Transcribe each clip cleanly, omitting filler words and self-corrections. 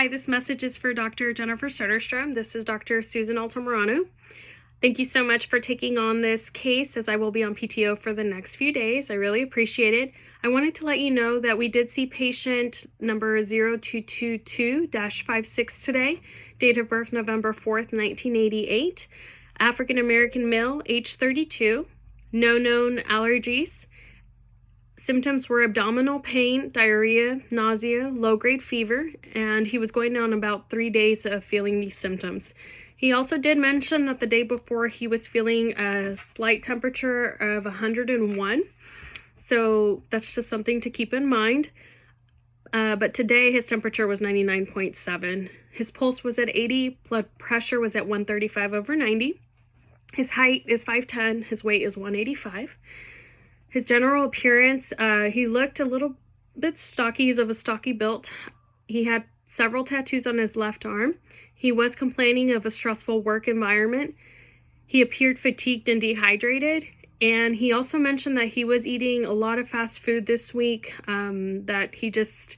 Hi, this message is for Dr. Jennifer Soderstrom. This is Dr. Susan Altamirano. Thank you so much for taking on this case, as I will be on PTO for the next few days. I really appreciate it. I wanted to let you know that we did see patient number 0222-56 today, date of birth November 4th, 1988, African American male, age 32, no known allergies. Symptoms were abdominal pain, diarrhea, nausea, low-grade fever, and he was going on about 3 days of feeling these symptoms. He also did mention that the day before he was feeling a slight temperature of 101, so that's just something to keep in mind. But today his temperature was 99.7. His pulse was at 80, blood pressure was at 135/90. His height is 5'10", his weight is 185. His general appearance, he looked a little bit stocky. He's of a stocky built. He had several tattoos on his left arm. He was complaining of a stressful work environment. He appeared fatigued and dehydrated. And he also mentioned that he was eating a lot of fast food this week, that he just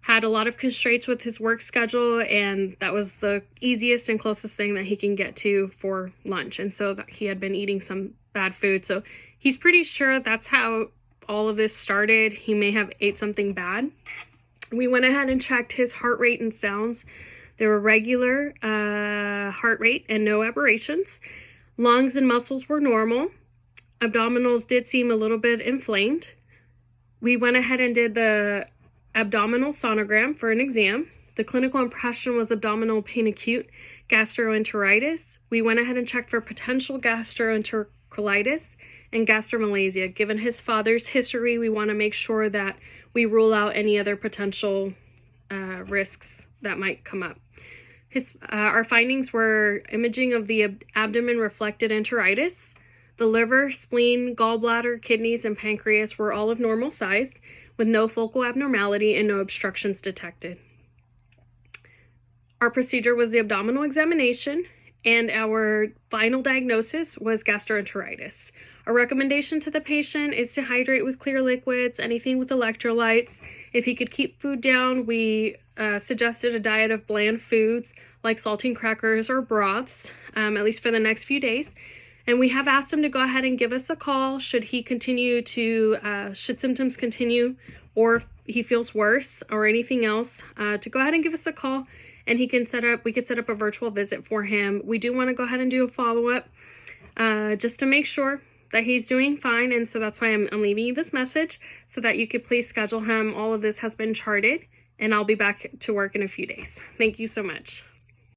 had a lot of constraints with his work schedule, and that was the easiest and closest thing that he can get to for lunch. And so that he had been eating some bad food. So he's pretty sure that's how all of this started. He may have ate something bad. We went ahead and checked his heart rate and sounds. They were regular heart rate and no aberrations. Lungs and muscles were normal. Abdominals did seem a little bit inflamed. We went ahead and did the abdominal sonogram for an exam. The clinical impression was abdominal pain acute gastroenteritis. We went ahead and checked for potential gastroenterocolitis and gastromalacia. Given his father's history, we want to make sure that we rule out any other potential risks that might come up. Our findings were imaging of the abdomen reflected enteritis. The liver, spleen, gallbladder, kidneys, and pancreas were all of normal size, with no focal abnormality and no obstructions detected. Our procedure was the abdominal examination, and our final diagnosis was gastroenteritis. Our recommendation to the patient is to hydrate with clear liquids, anything with electrolytes. If he could keep food down, we suggested a diet of bland foods like saltine crackers or broths, at least for the next few days. And we have asked him to go ahead and give us a call should symptoms continue, or if he feels worse or anything else, to go ahead and give us a call, and we could set up a virtual visit for him. We do want to go ahead and do a follow-up just to make sure that he's doing fine, and so that's why I'm leaving you this message so that you could please schedule him. All of this has been charted, and I'll be back to work in a few days. Thank you so much.